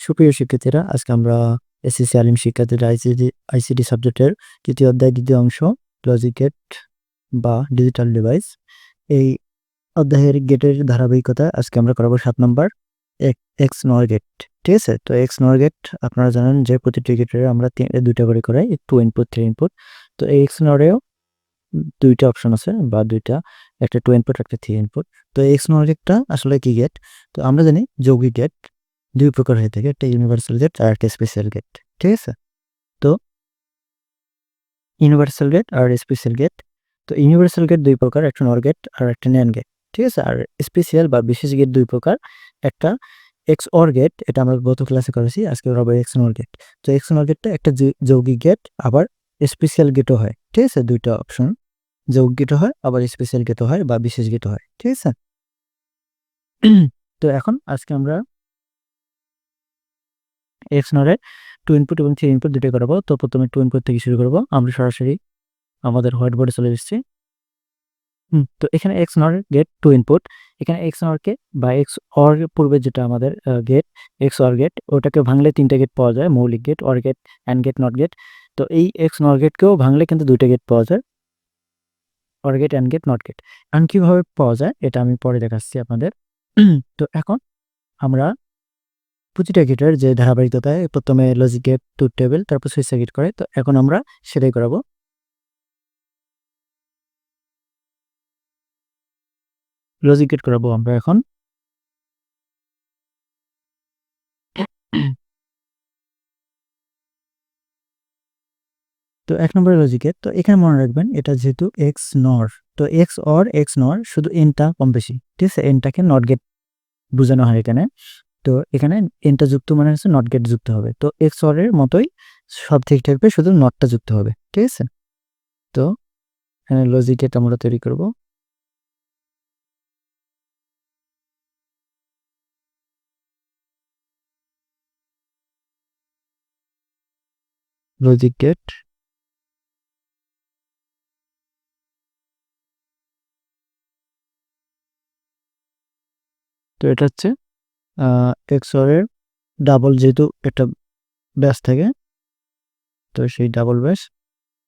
সুপ্রিয় শিক্ষার্থীরা, আজকে আমরা এসএসসি আলিম শিক্ষার্থীরা আইসিটি সাবজেক্টের তৃতীয় অধ্যায় দ্বিতীয় অংশ লজিক গেট বা ডিজিটাল ডিভাইস, এই অধ্যায়ের গেটের ধারাবাহিকতা আজকে আমরা করাবো 7 নম্বর এক্স নর গেট। ঠিক আছে, তো এক্স নর গেট আপনারা জানেন যে প্রতিটি গেটের আমরা দুইটা করে করাই, 2 ইনপুট 3 ইনপুট। তো এই এক্স নরেও দুইটা অপশন আছে বা দুইটা, একটা 2 ইনপুট একটা 3 ইনপুট। তো এক্স নর গেটটা আসলে কি গেট? তো আমরা জানি যৌগিক গেট দুই প্রকার হয়ে থাকে, একটা ইউনিভার্সাল গেট আর একটা স্পেশাল গেট। ঠিক আছে, তো ইউনিভার্সাল গেট আর স্পেশাল গেট, তো ইউনিভার্সাল গেট দুই প্রকার, একটা নর গেট আর একটা ন্যান্ড গেট। ঠিক আছে, আর স্পেশাল বা বিশেষ গেট দুই প্রকার, একটা এক্স অর গেট, এটা আমরা গত ক্লাসে করেছি, আজকে হবে এক্স নর গেট। তো এক্স নর গেটটা একটা যৌগিক গেট, আবার স্পেশাল গেটও হয়। ঠিক আছে, দুইটা অপশন, যৌগিক গেটও হয় আবার স্পেশাল গেটও হয় বা বিশেষ গেটও হয়। ঠিক আছে, তো এখন আজকে আমরা এক্স নরের 2 ইনপুট এবং 3 ইনপুট দুটোই করাবো। তো প্রথমে 2 ইনপুট থেকে শুরু করবো। আমরা সরাসরি আমাদের হোয়াইট বোর্ডে চলে এসেছি। তো এখানে এক্স নর গেট 2 ইনপুট, এখানে এক্স নর কে বা এক্স অর পূর্বে যেটা আমাদের গেট এক্স অর গেট, ওটাকে ভাঙলে 3টা গেট পাওয়া যায়, মৌলিক gate, or gate, and gate, not gate. তো এই এক্স নর গেটকেও ভাঙলে কিন্তু 2টা গেট পাওয়া যায়, or gate, and gate, not gate. এখন কিভাবে পাওয়া যায় এটা আমি পরে দেখাচ্ছি আপনাদের। তো এখন আমরা প্রতিটা গেটের যে ধারাবাহিকতায় প্রথমে লজিক গেট, ট্রুথ টেবিল, তারপর সুইচ সার্কিট করে, তো এখন আমরা সেটাই করাবো। লজিক গেট করাবো আমরা এখন। তো 1 নম্বরের লজিক গেট, তো এখানে মনে রাখবেন এটা যেহেতু এক্স নর, তো এক্স অর এক্স নর শুধু এনটা কম বেশি। ঠিক আছে, এনটাকে নট গেট বোঝানো হয় এখানে। তো এখানে এনটা যুক্ত মানে হচ্ছে নট গেট যুক্ত হবে। তো এক্স অর এর মতোই সব ঠিক থাকবে, শুধু নটটা যুক্ত হবে। ঠিক আছে, তো এখানে লজিক গেট আমরা তৈরি করব। লজিক গেট, তো এটা হচ্ছে এক্স অর এর ডাবল, যেহেতু একটা ব্যাস থাকে, তো সেই ডাবল ব্যাস।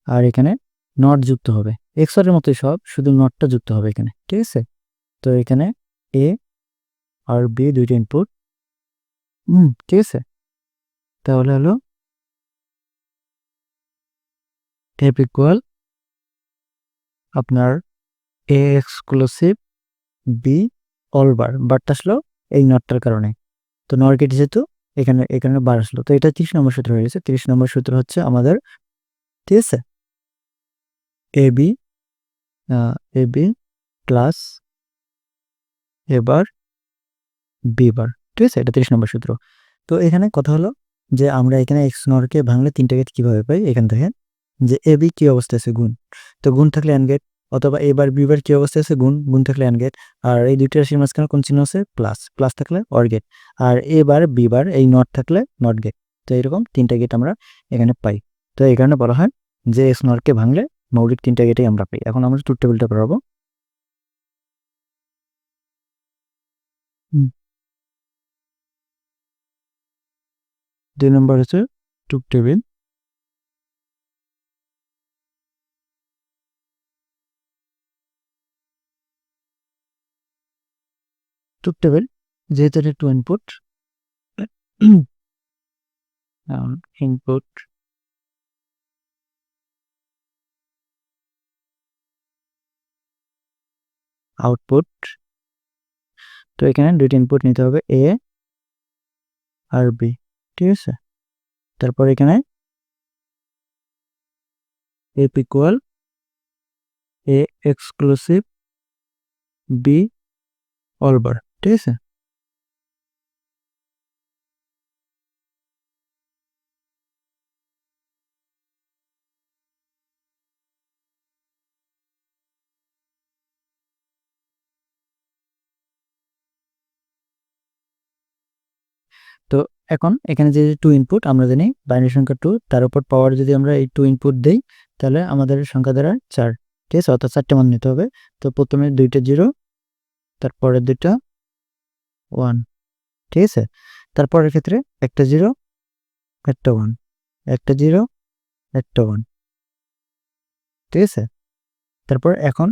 আর এখানে নট যুক্ত হবে, এক্স অর এর মতোই সব, শুধু নটটা যুক্ত হবে এখানে। ঠিক আছে, তো এখানে এ আর বি দুইটা ইনপুট। ঠিক আছে, তাহলে হলো এফ ইকুয়াল আপনার এ এক্সক্লুসিভ বি অল বার, বারটা আসলো এই নটটার কারণে। তো নর গেট যেহেতু এখানে এখানে বার আসলো, তো এটা 30 নম্বর সূত্র হয়ে গেছে। 30 নম্বর সূত্র হচ্ছে আমাদের, ঠিক আছে, এ বি প্লাস এবার বি বার। ঠিক আছে, এটা 30 নম্বর সূত্র। তো এখানে কথা হলো যে আমরা এখানে এক্স নরকে ভাঙলে 3টা গেট কিভাবে পাই, এখান থেকে যে এ বি কি অবস্থায় আছে গুণ, তো গুণ থাকলে অ্যান্ড গেট, অথবা এবার বি বার কি অবস্থায় আছে গুণ, গুণ থাকলে অ্যান্ড গেট। আর এই দুইটা রাশির মাঝখানে কোন চিহ্ন আছে, প্লাস, প্লাস থাকলে অর গেট। আর এ বার বি বার এই নট থাকলে নট গেট। তো এরকম 3টা গেট আমরা এখানে পাই। তো এই কারণে বলা হয় যে এক্স নরকে ভাঙলে মৌলিক 3টা গেটেই আমরা পাই। এখন আমরা ট্রুথ টেবিলটা করাবো। 2 নম্বর হচ্ছে ট্রুথ টেবিল। ট্রুথ টেবিল যেহেতু এটা 2 ইনপুট, ইনপুট আউটপুট, তো এখানে দুইটা ইনপুট নিতে হবে, এ আর বি। ঠিক আছে, তারপর এখানে F equal A exclusive B all bar. ঠিক আছে, তো এখন এখানে যে 2 ইনপুট আমরা জানি বাইনারি সংখ্যা 2, তার উপর পাওয়ার যদি আমরা এই 2 ইনপুট দেই, তাহলে আমাদের সংখ্যা দ্বারা 4। ঠিক আছে, অর্থাৎ 4টে মান নিতে হবে। তো প্রথমে 2টা 0, তারপরে 2টা 1। ঠিক আছে, তারপরের ক্ষেত্রে একটা 0 একটা 1, একটা 0 একটা 1, ঠিক আছে? তারপর এখন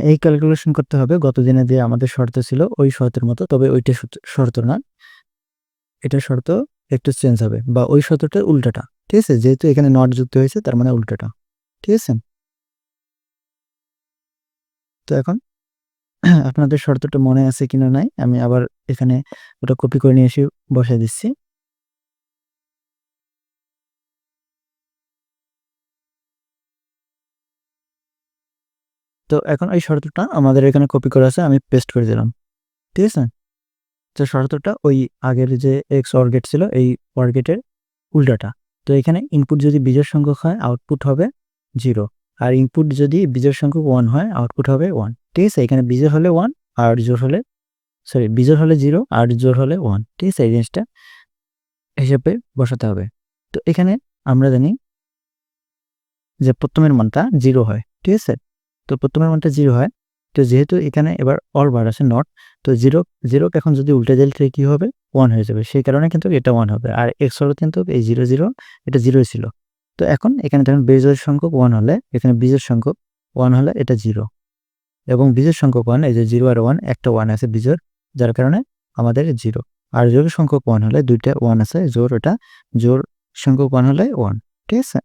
এই ক্যালকুলেশন করতে হবে গত দিনে যে আমাদের শর্ত ছিল ওই শর্তের মতো, তবে ওইটা শর্ত না, এটা শর্ত একটু চেঞ্জ হবে বা ওই শর্তটার উল্টাটা, ঠিক আছে? যেহেতু এখানে নট যুক্ত হয়েছে তার মানে উল্টাটা, ঠিক আছে? তো এখন আপনাদের শর্তটা মনে আছে কিনা নাই আমি আবার এখানে ওটা কপি করে নিয়ে এসে বসায় দিচ্ছি। তো এখন এই শর্তটা আমাদের এখানে কপি করা আছে, আমি পেস্ট করে দিলাম, ঠিক আছে? তো শর্তটা ওই আগের যে এক্স অর গেট ছিল এই অর গেটের উল্টাটা। তো এখানে ইনপুট যদি বিজোড় সংখ্যক হয় আউটপুট হবে 0, আর ইনপুট যদি বিজোড় সংখ্যক 1 হয় আউটপুট হবে 1, ঠিক আছে? এখানে বিজোড় হলে 1 আর জোড় হলে বিজোড় হলে 0 আর জোড় হলে 1, ঠিক আছে? এই জিনিসটা হিসেবে বসাতে হবে। তো এখানে আমরা জানি যে প্রথমের মানটা 0 হয়, ঠিক আছে? তো প্রথমের মানটা 0 হয়। তো যেহেতু এখানে এবার অল বার আছে নট, তো 0 কে এখন যদি উল্টে দিলে কি হবে? 1 হয়ে যাবে। সেই কারণে কিন্তু এটা 1 হবে। আর এক্স হলো কিন্তু এই 0, 0 এটা 0 ই ছিল। তো এখন এখানে দেখেন বেজোড় সংখ্যক 1 হলে, এখানে বিজোড় সংখ্যক 1 হলে এটা 0, এবং বিজোড় সংখ্যক 1 এই যে 0 আর 1 একটা 1 আছে বিজোড়, যার কারণে আমাদের 0। আর জোড় সংখ্যক 1 হলে দুইটা 1 আছে জোড়, ওটা জোড় সংখ্যক 1 হলে 1, ঠিক আছে?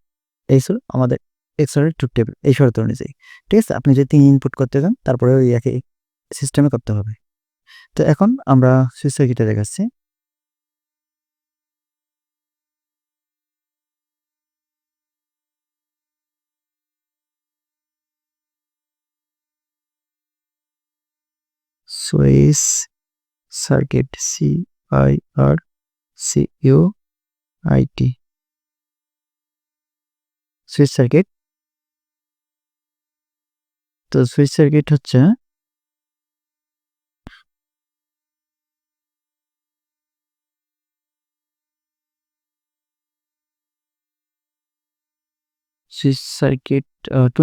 এই ছিল আমাদের এক্সরের ট্রুথ টেবিল এই শর্ত অনুযায়ী, ঠিক আছে? আপনি যদি 3 ইনপুট করতে চান তারপরে ওই একই সিস্টেমে করতে হবে। তো এখন আমরা সুইচ সার্কিটে দেখাচ্ছি। Switch circuit, CIRCUIT, switch circuit. তো সুইচ সার্কিট হচ্ছে সুইচ সার্কিট টু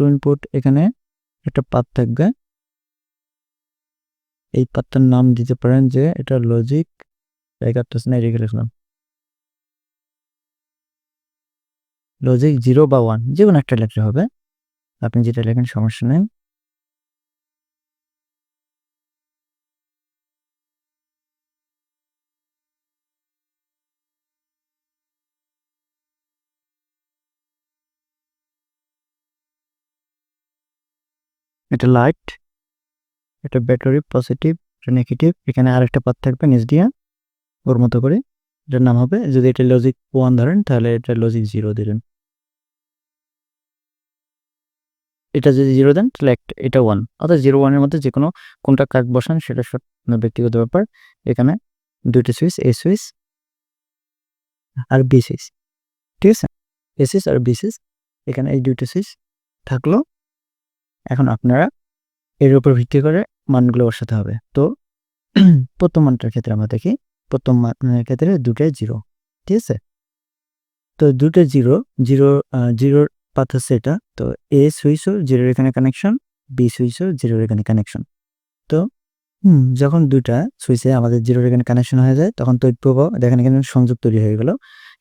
ইনপুট, এখানে একটা পাথ থাকবে। এই পাথটার নাম দিতে পারেন যে এটা লজিক, লজিক 0 বা 1 যেকোনো একটা লেখলে হবে, আপনি যেটা লেখেন সমস্যা নেই। এটা লাইট, এটা ব্যাটারি পজিটিভ, এটা নেগেটিভ, এখানে আরেকটা পাথ থাকবে নিচ দিয়ে ওর মতো করে, এটার নাম হবে, যদি এটা লজিক 1 ধরেন তাহলে এটা লজিক 0 দিলেন, এটা যদি 0 দেন তাহলে এটা 1, অর্থাৎ 0 1 এর মধ্যে যে কোনো কোনটা কাজ বসান সেটা আপনার ব্যক্তিগত ব্যাপার। এখানে দুইটা সুইচ, এ সুইচ আর বি সুইচ, ঠিক আছে? এ সুইচ আর বি সুইচ, এখানে এই দুইটা সুইচ থাকলো। এখন আপনারা এর উপর ভিত্তি করে মানগুলো বসাতে হবে। তো প্রথম মানটার ক্ষেত্রে আমরা দেখি, প্রথম মানের ক্ষেত্রে দুটাই 0, ঠিক আছে? তো দুটো 0, 0 পাথ হচ্ছে এটা। তো এ সুইচও 0 এখানে কানেকশন, বি সুইচও 0 এখানে কানেকশন। তো যখন দুইটা সুইচে আমাদের 0 এখানে কানেকশন হয়ে যায় তখন তড়িৎ প্রবাহ দেখেন এখানে সংযোগ তৈরি হয়ে গেল।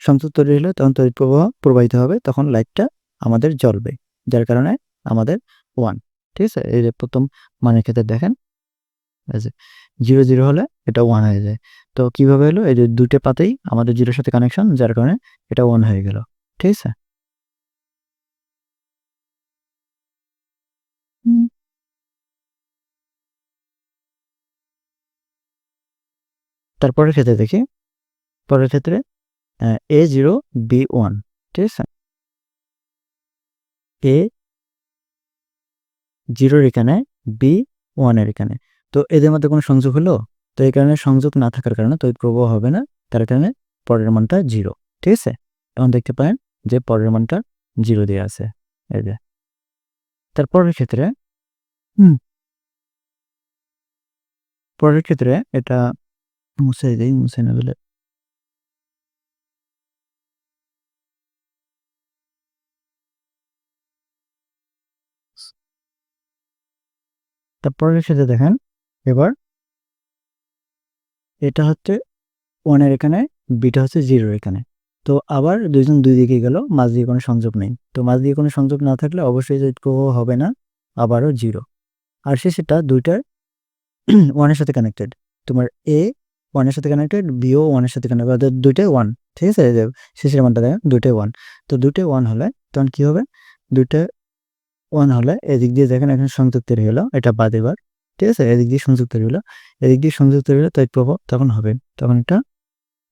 সংযোগ তৈরি হলে তখন তড়িৎ প্রবাহ প্রবাহিত হবে, তখন লাইটটা আমাদের জ্বলবে, যার কারণে আমাদের 1, ঠিক আছে? এই যে প্রথম মানের ক্ষেত্রে দেখেন এই যে 0 0 হলে এটা 1 হয়ে যায়। তো কিভাবে হলো? এই যে দুইটা পাতেই আমাদের 0 এর সাথে কানেকশন, যার কারণে এটা 1 হয়ে গেল, ঠিক আছে? হুম। তারপরের ক্ষেত্রে দেখি, পরের ক্ষেত্রে A0 B1, ঠিক আছে? A0 এর এখানে, B1 এর এখানে। তো এদের মধ্যে কোনো সংযোগ হলো? তো এই কারণে সংযোগ না থাকার কারণে তড়িৎ প্রবাহ হবে না, তার কারণে পরের মানটা 0, ঠিক আছে? এখন দেখতে পারেন যে পরের মানটা 0 দেয়া আছে, এই যে। তারপরের ক্ষেত্রে হুম, পরের ক্ষেত্রে এটা মুছে দেই, মুছে না দিলে তারপরের ক্ষেত্রে দেখেন এবার এটা হচ্ছে 1 এর এখানে, বিটা হচ্ছে 0 এখানে। তো আবার দুইজন দুই দিকে গেল, মাঝ দিয়ে কোনো সংযোগ নেই। তো মাঝ দিয়ে কোনো সংযোগ না থাকলে অবশ্যই তড়িৎ প্রবাহ হবে না, আবারও 0। আর শেষেরটা দুইটার 1 এর সাথে কানেক্টেড। তোমার A 1 এর সাথে কানেক্টেড, B ও 1 এর সাথে কানেক্টেড, অর্থাৎ দুইটাই 1। ঠিক আছে? এই যে শেষের মানটা দেখেন, দুইটাই 1। তো দুইটাই 1 হলে তখন কি হবে? দুইটা 1 হলে এদিক দিয়ে দেখেন এখানে সংযোগ তৈরি হলো, এটা বাদ এবার। ঠিক আছে? এদিক দিয়ে সংযোগ তৈরি হলো, এদিক দিয়ে সংযোগ তৈরি হলে তড়িৎ প্রবাহ তখন হবে, তখন এটা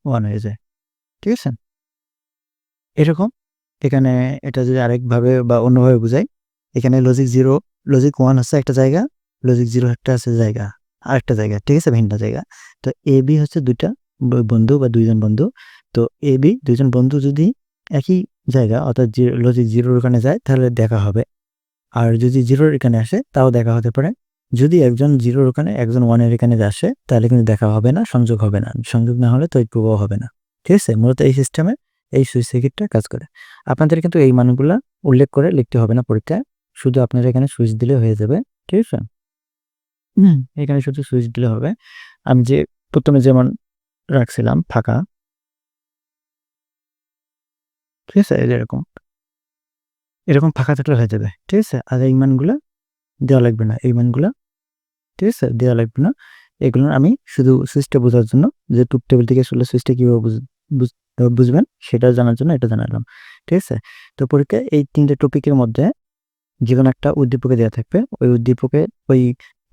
1 হয়ে যায়। ঠিক আছে? এরকম এখানে এটা যদি আরেকভাবে বা অন্যভাবে বুঝাই, এখানে লজিক 0, লজিক 1 হচ্ছে একটা জায়গা, লজিক 0 একটা আছে জায়গা, আরেকটা জায়গা। ঠিক আছে? ভিন্ন জায়গা। তো AB হচ্ছে দুইটা বন্ধু বা দুইজন বন্ধু। তো AB দুইজন বন্ধু যদি একই জায়গা অর্থাৎ লজিক 0 এর ওখানে যায় তাহলে দেখা হবে। আর যদি 0 এর এখানে আসে তাও দেখা হতে পারে। যদি একজন 0 এর ওখানে একজন 1 এর এখানে আসে তাহলে কিন্তু দেখা হবে না, সংযোগ হবে না। সংযোগ না হলে তড়িৎ প্রবাহ হবে না। ঠিক আছে? মূলত এই সিস্টেমে এই সুইচ সার্কিটটা কাজ করে। আপনাদের কিন্তু এই মানগুলা উল্লেখ করে লিখতে হবে না পরীক্ষায়। শুধু আপনারা এখানে সুইচ দিলে হয়ে যাবে। ঠিক আছে? এখানে শুধু সুইচ দিলে হবে। আমি যে ১ম এ যেমন রাখছিলাম ফাঁকা। ঠিক আছে? এই যে এরকম ফাঁকা থাকলে হয়ে যাবে। ঠিক আছে? আর এই মানগুলা দেওয়া লাগবে না। এই মানগুলা, ঠিক আছে? দেওয়া লাগবে না। এগুলো আমি শুধু সুইচটা বোঝার জন্য, যে টুথ টেবিল থেকে আসলে সুইচটা কিভাবে বুঝবেন সেটা জানার জন্য এটা জানালাম। ঠিক আছে? তো পরীক্ষায় এই ৩ টে টপিকের মধ্যে যেকোনো একটা উদ্দীপকে দেওয়া থাকবে। ওই উদ্দীপকে ওই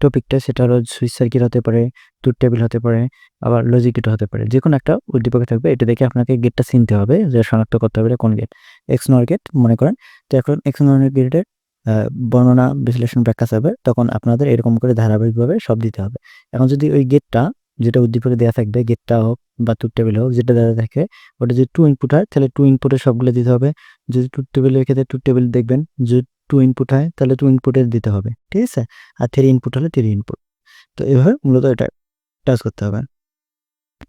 টপিকটা সেটা হলো সুইচ সার্কিট হতে পারে, ট্রুথ টেবিল হতে পারে, আবার লজিক গেট হতে পারে। যেকোনো একটা উদ্দীপকে থাকবে। এটা দেখে আপনাকে গেটটা চিনতে হবে, যে শনাক্ত করতে হবে কোন গেট। এক্স নর গেট মনে করেন। তো এখন এক্স নর গেটের বর্ণনা, বিশ্লেষণ, ব্যাখ্যা চাবে, তখন আপনাদের এরকম করে ধারাবাহিকভাবে সব দিতে হবে। এখন যদি ওই গেটটা, যেটা উদ্দীপকে দেওয়া থাকবে, গেটটা হোক বা ট্রুথ টেবিল হোক, যেটা দেওয়া থাকে, ওটা যদি 2 ইনপুট হয় তাহলে 2 ইনপুটের সবগুলো দিতে হবে। যদি ট্রুথ টেবিলের ক্ষেত্রে ট্রুথ টেবিল দেখবেন, যদি 2 ইনপুট হয় তাহলে 2 ইনপুটের দিতে হবে। ঠিক আছে? আর 3 ইনপুট হলে 3 ইনপুট। তো এভাবে মূলত এটা কাজ করতে হবে।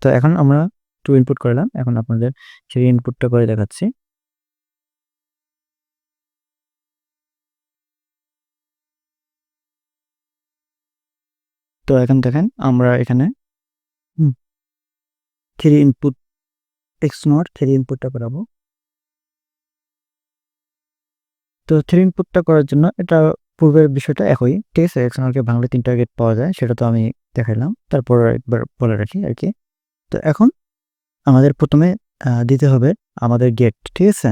তো এখন আমরা 2 ইনপুট করলাম। এখন আপনাদের 3 ইনপুটটা করে দেখাচ্ছি। তো এখন দেখেন আমরা এখানে 3 ইনপুট এক্স নট 3 ইনপুটটা করাবো। তো 3 ইনপুটটা করার জন্য এটা পূর্বের বিষয়টা একই। ঠিক আছে? এক্স নটকে ভাঙলে 3 টা গেট পাওয়া যায়, সেটা তো আমি দেখাইলাম। তারপর একবার বলে রাখি আরকি। তো এখন আমাদের ১ম এ দিতে হবে আমাদের গেট। ঠিক আছে?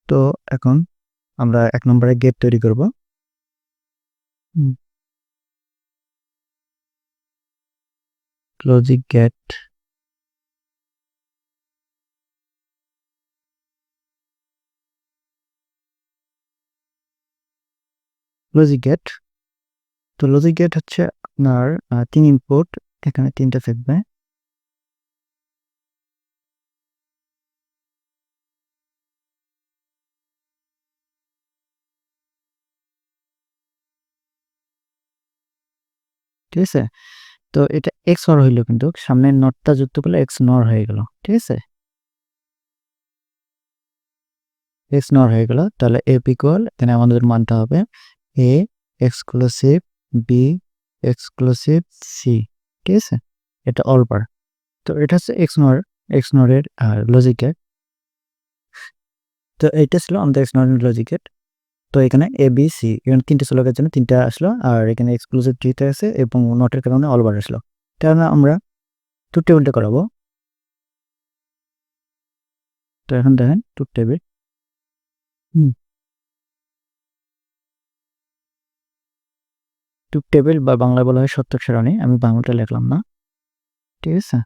তো এখন আমরা ১ নম্বরে গেট তৈরি করব। হুম। Logic gate. Logic gate. তো লজিক গেট হচ্ছে আপনার ৩ ইনপুট, এখানে ৩ টা থাকবে। ঠিক আছে? তো এটা XOR হইল, কিন্তু সামনের নটটা যুক্ত করলে XNOR হয়ে গেল। ঠিক আছে? XNOR হয়ে গেল। তাহলে F ইকুয়াল, এখানে আমাদের মানটা হবে A exclusive B exclusive C। ঠিক আছে? এটা অল বার। তো এটা হচ্ছে XNOR এর লজিক গেট। তো এইটা ছিল আমাদের XNOR এর লজিক গেট। তো এখানে A B C, এখানে ৩ টা শ্লোকের জন্য ৩ টা আসলো, আর এখানে এক্সক্লুসিভ 3 টা আছে এবং নটের কারণে অল বার আসলো। তাহলে আমরা ট্রুথ টেবিলটা করাবো। তো এখন দেখেন ট্রুথ টেবিল। হুম। ট্রুথ টেবিল বা বাংলায় বলা হয় সত্যক সারণী। আমি বাংলাটা লিখলাম না। ঠিক আছে?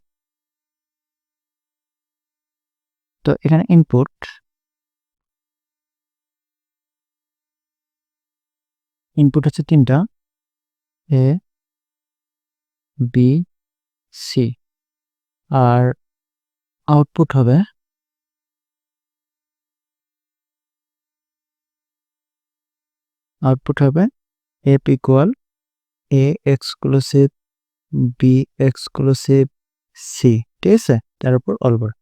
তো এখানে ইনপুট হচ্ছে ৩ টা, A B C। আর আউটপুট হবে F equal A exclusive B exclusive C। ঠিক আছে? তার উপর অল বার।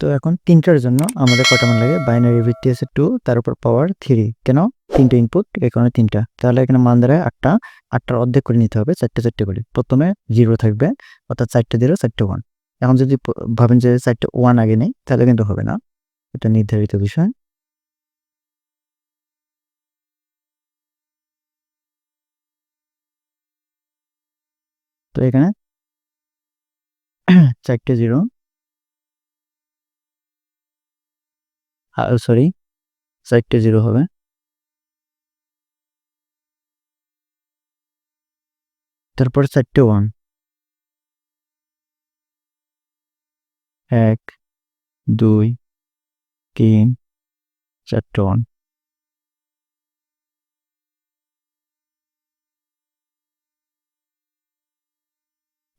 তো এখন 3টার জন্য আমাদের কটা মান লাগে? বাইনারি ভিত্তি আছে 2, তার উপর পাওয়ার 3। কেন? 3টে ইনপুট, এই কারণে 3টা। তাহলে এখানে মান দাঁড়ায় 8টা। 8টার অর্ধেক করে নিতে হবে, 4টে করে। প্রথমে 0 থাকবে, অর্থাৎ 4টে 0, 4টে 1। এখন যদি ভাবেন যে 4টে 1 আগে নেই, তাহলে কিন্তু হবে না। এটা নির্ধারিত বিষয়। তো এখানে 4টে 0, সরি 4টে 0 হবে। তারপর 4টে 1, 1, 2, 3, 4টে 1।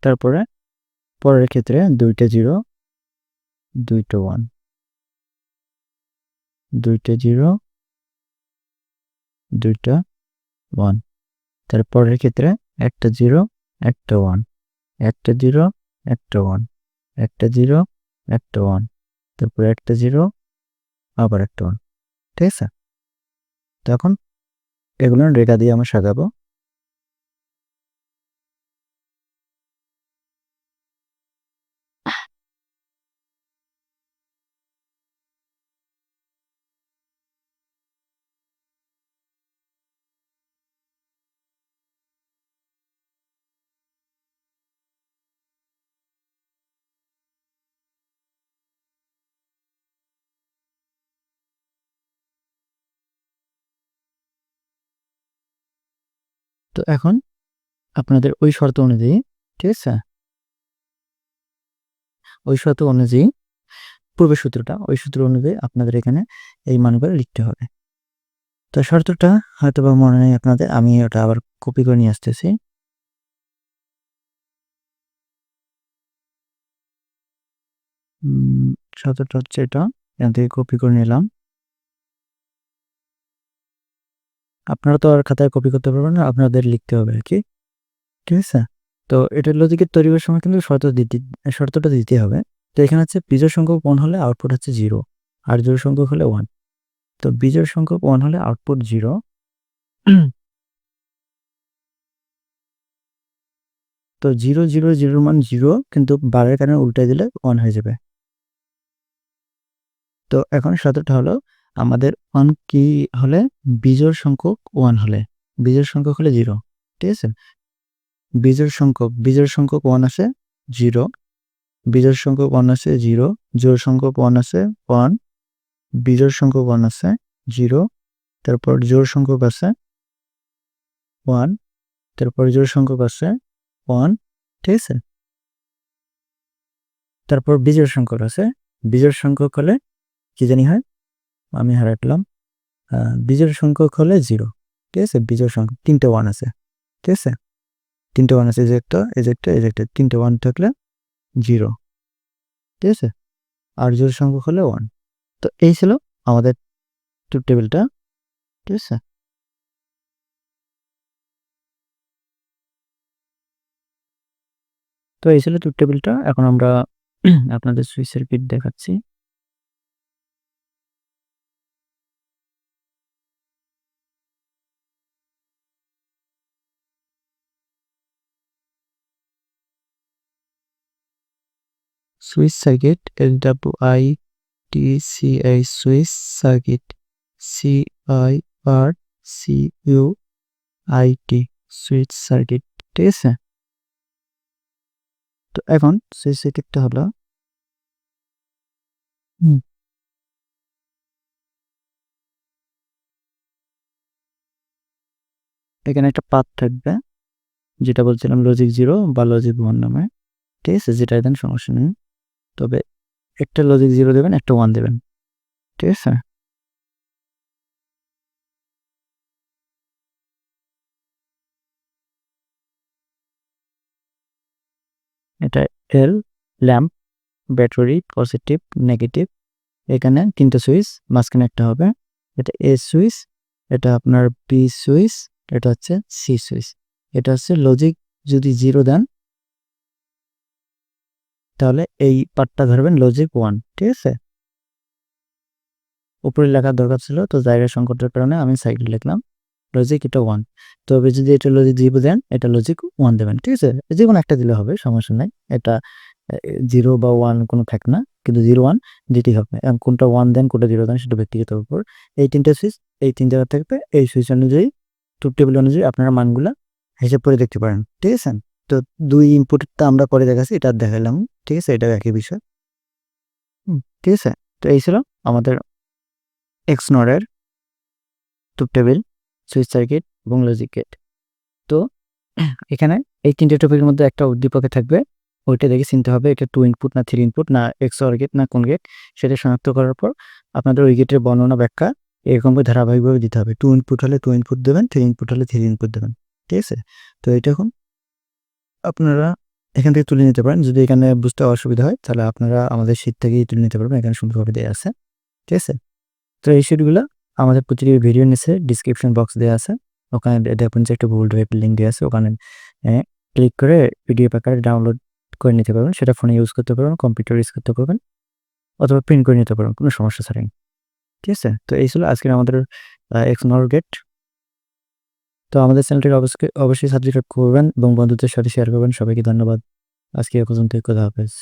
তারপরে পরের ক্ষেত্রে 2টে 0, 2টে 1, 2টে 0, 2টা 1। তারপরের ক্ষেত্রে একটা 0, একটা 1, একটা 0, একটা 1, একটা 0, একটা 1, তারপরে একটা 0, আবার একটা 1। ঠিক আছে? তো এখন এগুলো রেখা দিয়ে আমরা সাজাবো। তো এখন আপনাদের ওই শর্ত অনুযায়ী, ঠিক আছে, ওই শর্ত অনুযায়ী পূর্বের সূত্রটা, ওই সূত্র অনুযায়ী আপনাদের এখানে এই মানগুলো লিখতে হবে। তো শর্তটা হয়তো বা মনে নেই আপনাদের, আমি ওটা আবার কপি করে নিয়ে আসতেছি। শর্তটা হচ্ছে এটা, এখান থেকে কপি করে নিলাম। আপনারা তো আর খাতায় কপি করতে পারবেন না, আপনাদের লিখতে হবে আর কি। ঠিক আছে? তো এটা লজিকের তৈরি করার সময় কিন্তু শর্তটা দিতে হবে। তো এখানে হচ্ছে বিজোড় সংখ্যক 1 হলে আউটপুট হচ্ছে 0, আর জোড় সংখ্যক হলে 1। তো বিজোড় সংখ্যক 1 হলে আউটপুট 0। তো 0, 0, 0 মান 0, কিন্তু বারের কারণে উল্টাই দিলে 1 হয়ে যাবে। তো এখন শর্তটা হলো আমাদের 1 কি হলে? বিজোড় সংখ্যক 1 হলে। বিজোড় সংখ্যক হলে 0। ঠিক আছে? বিজোড় সংখ্যক 1 আছে 0, বিজোড় সংখ্যক 1 আছে 0, জোড় সংখ্যক 1 আছে 1, বিজোড় সংখ্যক 1 আছে 0, তারপর জোড় সংখ্যক আছে 1, তারপর জোড় সংখ্যক আছে 1। ঠিক আছে? তারপর বিজোড় সংখ্যক আছে। বিজোড় সংখ্যক হলে কি জানি হয়, আমি হারাইলাম। বিজোড় সংখ্যক হলে 0। ঠিক আছে? বিজোড় সংখ্যক 3টে 1 আছে। ঠিক আছে? 3টে 1 আছে, এই যে একটা, এই যে একটা, এই যে একটা, 3টে 1 থাকলে 0। ঠিক আছে? আর জোড় সংখ্যক হলে 1। তো এই ছিল আমাদের ট্রুথ টেবিলটা। ঠিক আছে? তো এই ছিল ট্রুথ টেবিলটা। এখন আমরা আপনাদের সুইচ সার্কিট দেখাচ্ছি। Switch circuit, SWITCI switch circuit, CIRCUIT switch circuit. ঠিক আছে? তো এখন সুইচ সার্কিটটা হলো এখানে একটা পাথ থাকবে, যেটা বলছিলাম লজিক 0 বা লজিক 1 নামে। ঠিক আছে? যেটা দেন সমস্যা নেই, তবে একটা লজিক 0 দেবেন, একটা 1 দেবেন। ঠিক আছে? এটা এল, ল্যাম্প, ব্যাটারি, পজিটিভ, নেগেটিভ। এখানে 3টে সুইচ, মাঝখানে একটা হবে। এটা এ সুইচ, এটা আপনার বি সুইচ, এটা হচ্ছে সি সুইচ। এটা হচ্ছে লজিক যদি 0 দেন, তাহলে এই পার্টটা ধরবেন লজিক 1, ঠিক আছে? উপরে লেখার দরকার ছিল, তো জায়গা সংকটের কারণে আমি সাইডে লিখলাম লজিক এটা 1। তবে যদি এটা লজিক 0 দেন, এটা লজিক 1 দেবেন, ঠিক আছে? যেকোনো একটা দিলে হবে, সমস্যা নাই। এটা 0 বা 1 কোনো ফ্যাক্ট না, কিন্তু 0 1 দিতেই হবে। এবং কোনটা 1 দেন কোনটা 0 দেন সেটা ব্যক্তিগত উপর। এই 3টা সুইচ, এই 3 জায়গা থাকবে। এই সুইচ অনুযায়ী ট্রুথ টেবিল অনুযায়ী আপনারা মানগুলা হিসাব করে দেখতে পারেন, ঠিক আছে? তো 2 ইনপুটটা আমরা পরে দেখাচ্ছি, এটা আর দেখাইলাম, ঠিক আছে? এটাও একই বিষয়। ঠিক আছে? তো এই ছিল আমাদের XNOR এর ট্রুথ টেবিল, সুইচ সার্কিট এবং লজিক গেট। তো এখানে এই 3টে টপিকের মধ্যে একটা উদ্দীপকে থাকবে, ওইটা দেখে চিনতে হবে এটা 2 ইনপুট না 3 ইনপুট না XOR গেট না কোন গেট, সেটা শনাক্ত করার পর আপনাদের ওই গেটের বর্ণনা ব্যাখ্যা এরকমভাবে ধারাবাহিকভাবে দিতে হবে। 2 ইনপুট হলে 2 ইনপুট দেবেন, 3 ইনপুট হলে 3 ইনপুট দেবেন, ঠিক আছে? তো এটা এখন আপনারা এখান থেকে তুলে নিতে পারেন। যদি এখানে বুঝতে অসুবিধা হয় তাহলে আপনারা আমাদের শীট থেকেই তুলে নিতে পারবেন, এখানে সুন্দরভাবে দেয়া আছে, ঠিক আছে? তো এই শিটগুলো আমাদের প্রতিটি ভিডিওর নিচে ডিসক্রিপশন বক্স দেওয়া আছে, ওখানে দেখবেন যে একটা গুগল ড্রাইভের লিঙ্ক দেওয়া আছে, ওখানে ক্লিক করে পিডিএফ আকারে ডাউনলোড করে নিতে পারবেন। সেটা ফোনে ইউজ করতে পারবেন, কম্পিউটার ইউজ করতে পারবেন, অথবা প্রিন্ট করে নিতে পারবেন, কোনো সমস্যা ছাড়াই, ঠিক আছে? তো এই ছিল আজকের আমাদের XNOR গেট। তো আমাদের চ্যানেলটিকে অবশ্যই সাবস্ক্রাইব করবেন এবং বন্ধুদের সাথে শেয়ার করবেন। সবাইকে ধন্যবাদ। আজকে এ পর্যন্তই, খোদা হাফেজ।